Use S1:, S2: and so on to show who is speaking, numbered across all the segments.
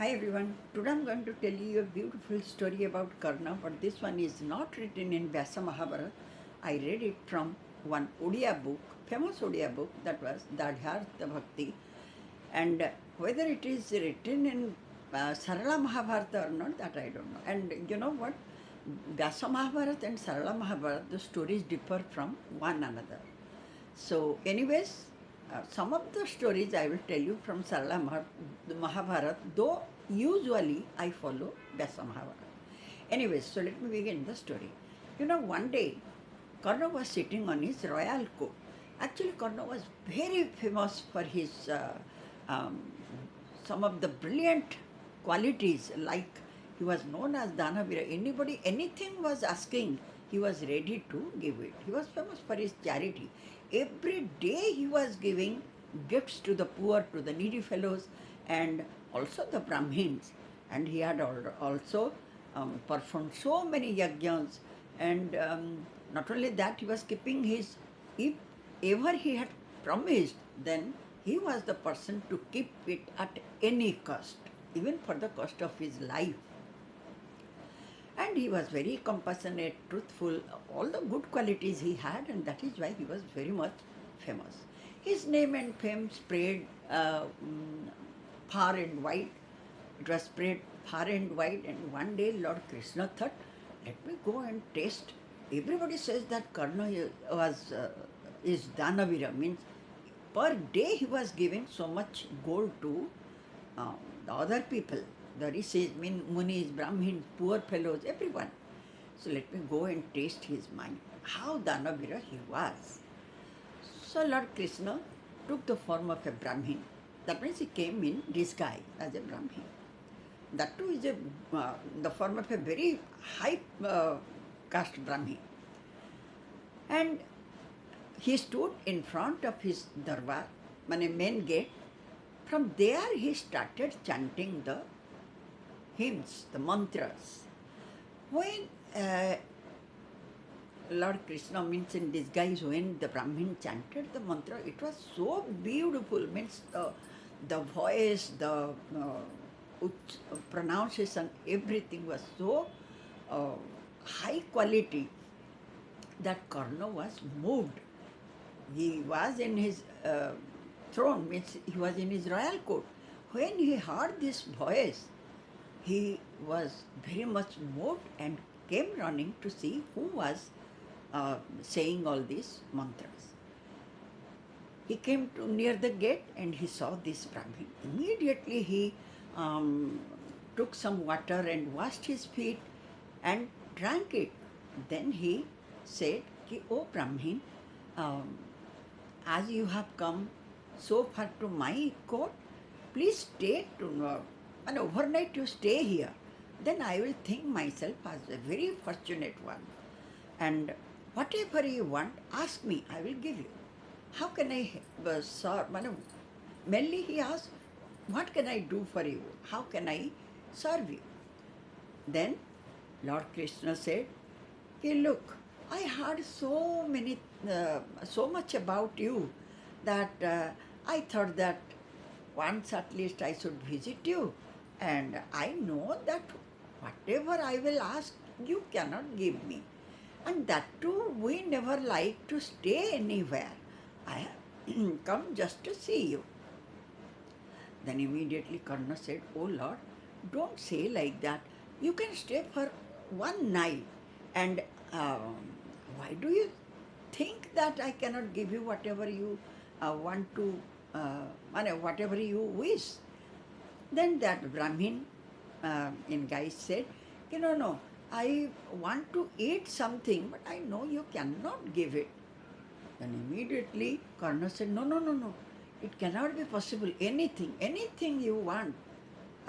S1: Hi everyone. Today I'm going to tell you a beautiful story about Karna, but this one is not written in Vyasa Mahabharata. I read it from one Odia book, famous Odia book, that was Dadhyartha Bhakti. And whether it is written in Sarala Mahabharata or not, that I don't know. And you know what? Vyasa Mahabharata and Sarala Mahabharata, the stories differ from one another. So, anyways, some of the stories I will tell you from Mahabharata, though usually I follow Vyasa Mahabharata. Anyways, so let me begin the story. You know, one day, Karna was sitting on his royal court. Actually, Karna was very famous for his um, some of the brilliant qualities, like he was known as Daanaveer. Anybody, anything was asking, he was ready to give it. He was famous for his charity. Every day he was giving gifts to the poor, to the needy fellows, and also the Brahmins. And he had also performed so many yajnas. And not only that, he was keeping his, if ever he had promised, then he was the person to keep it at any cost, even for the cost of his life. And he was very compassionate, truthful, all the good qualities he had, and that is why he was very much famous. His name and fame spread far and wide. It was spread far and wide, and one day Lord Krishna thought, let me go and taste. Everybody says that Karna is Daanaveer, means per day he was giving so much gold to the other people, the rishis, munis, brahmins, poor fellows, everyone. So let me go and taste his mind, how Daanaveer he was. So Lord Krishna took the form of a Brahmin. That means he came in disguise as a Brahmin. That too is the form of a very high caste Brahmin. And he stood in front of his darbar, main gate. From there he started chanting the hymns, the mantras. When Lord Krishna, means in disguise, when the Brahmin chanted the mantra, it was so beautiful, means the voice, the pronunciation, everything was so high quality that Karna was moved. He was in his throne, means he was in his royal court. When he heard this voice, he was very much moved and came running to see who was saying all these mantras. He came to near the gate and he saw this Brahmin. Immediately he took some water and washed his feet and drank it. Then he said, "O Brahmin, as you have come so far to my court, please stay and overnight you stay here. Then I will think myself as a very fortunate one. And whatever you want, ask me, I will give you." How can I serve? Mainly he asked, what can I do for you? How can I serve you? Then Lord Krishna said, "Okay, look, I heard so much about you that I thought that once at least I should visit you. And I know that whatever I will ask, you cannot give me. And that too, we never like to stay anywhere. I have come just to see you." Then immediately Karna said, "Oh Lord, don't say like that. You can stay for one night. And why do you think that I cannot give you whatever you want to, whatever you wish?" Then that Brahmin in guise said, "No, I want to eat something, but I know you cannot give it." Then immediately Karna said, No. It cannot be possible. Anything you want,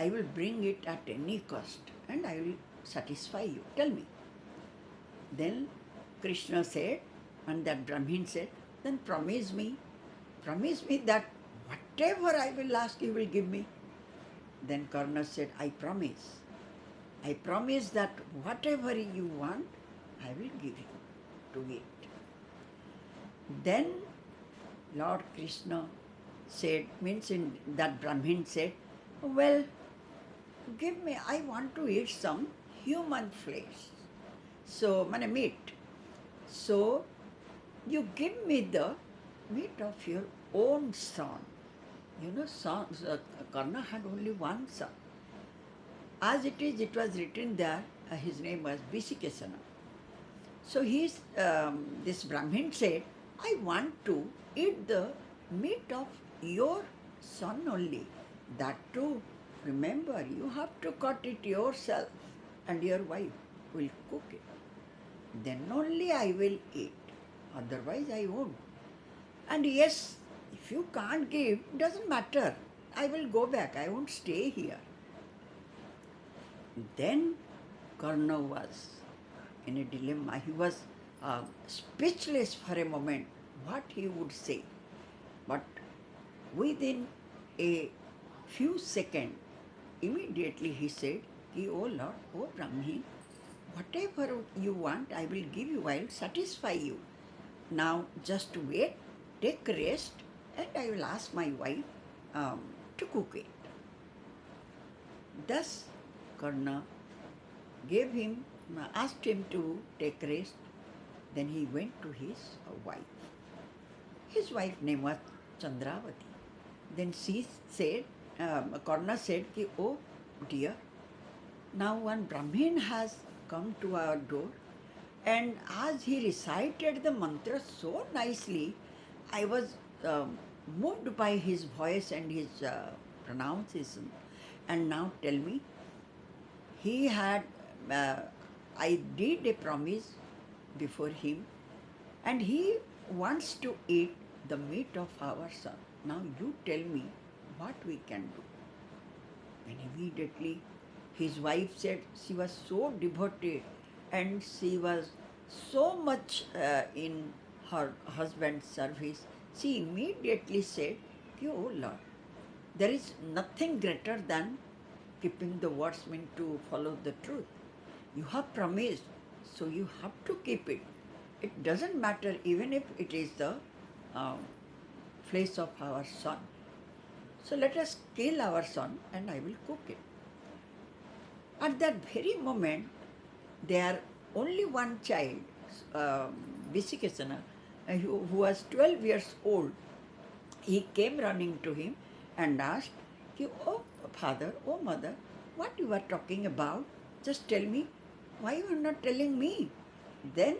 S1: I will bring it at any cost and I will satisfy you. Tell me. Then Krishna said, and that Brahmin said, "Then promise me that whatever I will ask, you will give me." Then Karna said, I promise that whatever you want, I will give you to eat." Then Lord Krishna said, means in that Brahmin said, "Well, give me, I want to eat some human flesh. So, meat. So, you give me the meat of your own son. Karna had only one son. As it was written there, his name was Visikesana. So this Brahmin said, I want to eat the meat of your son only. That too, remember, you have to cut it yourself and your wife will cook it. Then only I will eat. Otherwise, I won't. And yes, if you can't give, doesn't matter. I will go back. I won't stay here. Then Karna was in a dilemma. He was speechless for a moment what he would say. But within a few seconds, immediately he said, Oh Lord, oh Brahmin, whatever you want, I will give you, I will satisfy you. Now just wait, take rest, and I will ask my wife to cook it. Thus, Karna asked him to take rest. Then he went to his wife. His wife's name was Chandravati. Then she said, Karna said, oh dear, now one Brahmin has come to our door, and as he recited the mantra so nicely, I was moved by his voice and his pronunciation. And now tell me, he had, I did a promise before him, and he wants to eat the meat of our son. Now you tell me what we can do. And immediately his wife said, she was so devoted and she was so much in her husband's service. She immediately said, oh Lord, there is nothing greater than keeping the words meant to follow the truth. You have promised, so you have to keep it. It doesn't matter even if it is the flesh of our son. So let us kill our son and I will cook it. At that very moment, there only one child, Visikesana, who was 12 years old. He came running to him and asked, oh father, oh mother, what you are talking about? Just tell me, why you are not telling me? Then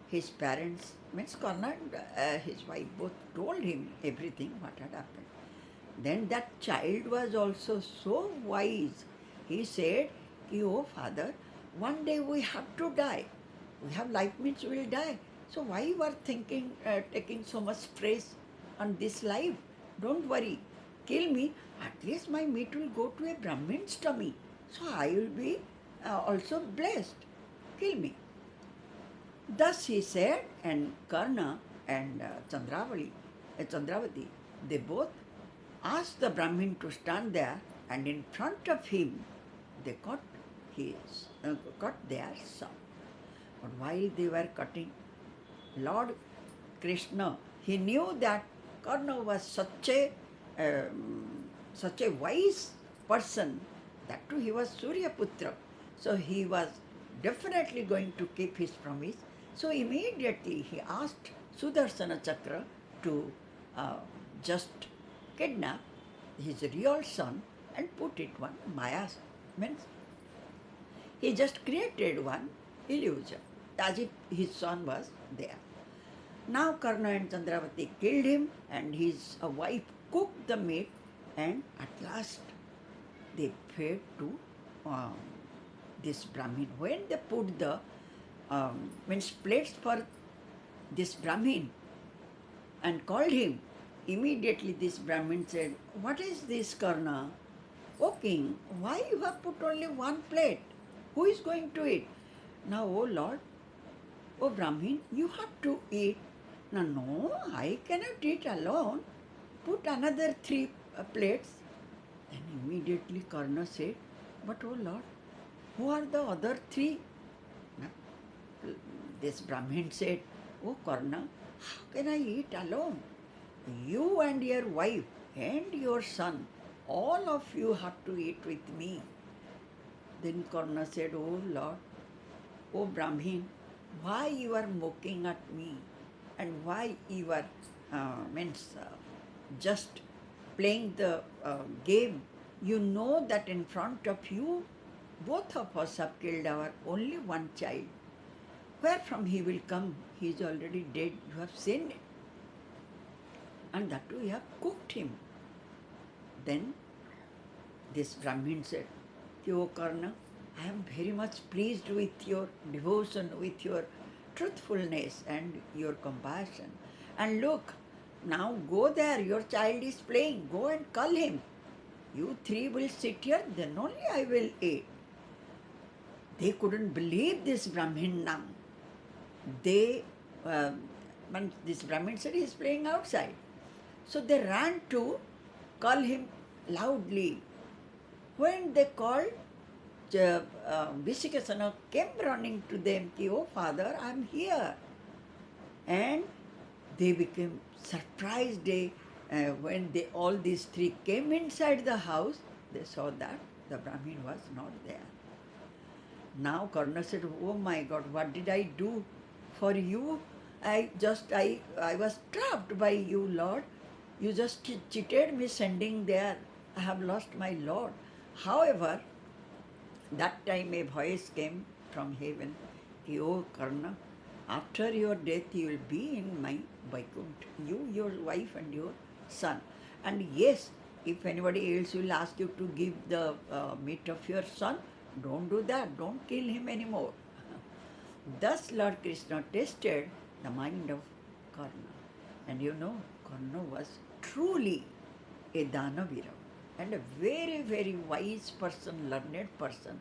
S1: his parents, means Karna and his wife, both told him everything what had happened. Then that child was also so wise. He said, oh father, one day we have to die. We have life means we will die. So why you are thinking, taking so much stress on this life? Don't worry. Kill me. At least my meat will go to a Brahmin's tummy. So I will be also blessed. Kill me. Thus he said, and Karna and Chandravati, they both asked the Brahmin to stand there, and in front of him they cut their son. But while they were cutting, Lord Krishna, he knew that Karna was such a wise person, that too he was Surya Putra. So he was definitely going to keep his promise. So immediately he asked Sudarshana Chakra to just kidnap his real son and put it one Maya. Means he just created one illusion as if his son was there. Now Karna and Chandravati killed him, and his wife cooked the meat, and at last they fed to this Brahmin. When they put the plates for this Brahmin and called him, immediately this Brahmin said, what is this, Karna? O king, why you have put only one plate? Who is going to eat? Now, O Lord, O Brahmin, you have to eat. No, I cannot eat alone. Put another 3 plates. Then immediately Karna said, but O Lord, who are the other 3? This Brahmin said, oh Karna, how can I eat alone? You and your wife and your son, all of you have to eat with me. Then Karna said, "Oh Lord, oh Brahmin, why you are mocking at me, and why you are just playing the game? You know that in front of you, both of us have killed our only one child. Where from he will come? He is already dead. You have seen it, and that too you have cooked him." Then this Brahmin said, "O Karna, I am very much pleased with your devotion, with your truthfulness and your compassion. And look, now go there, your child is playing, go and call him. You three will sit here, then only I will eat." They couldn't believe this Brahmin now. They, when this Brahmin said he is playing outside. So they ran to call him loudly. When they called, Visikasana came running to them, ki, "Oh father, I am here." And they became surprised. When all these three came inside the house, they saw that the Brahmin was not there. Now Karna said, "Oh my God, what did I do for you? I was trapped by you, Lord. You just cheated me sending there. I have lost my Lord." However, that time a voice came from heaven, "O Karna, after your death you will be in my Vaikuntha, you, your wife and your son. And yes, if anybody else will ask you to give the meat of your son, don't do that, don't kill him anymore." Thus Lord Krishna tested the mind of Karna. And you know, Karna was truly a Daanaveer and a very, very wise person, learned person.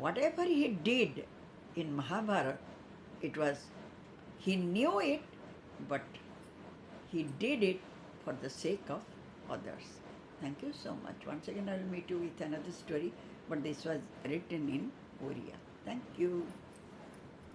S1: Whatever he did in Mahabharata, he knew it, but he did it for the sake of others. Thank you so much. Once again, I will meet you with another story, but this was written in Oriya. Thank you.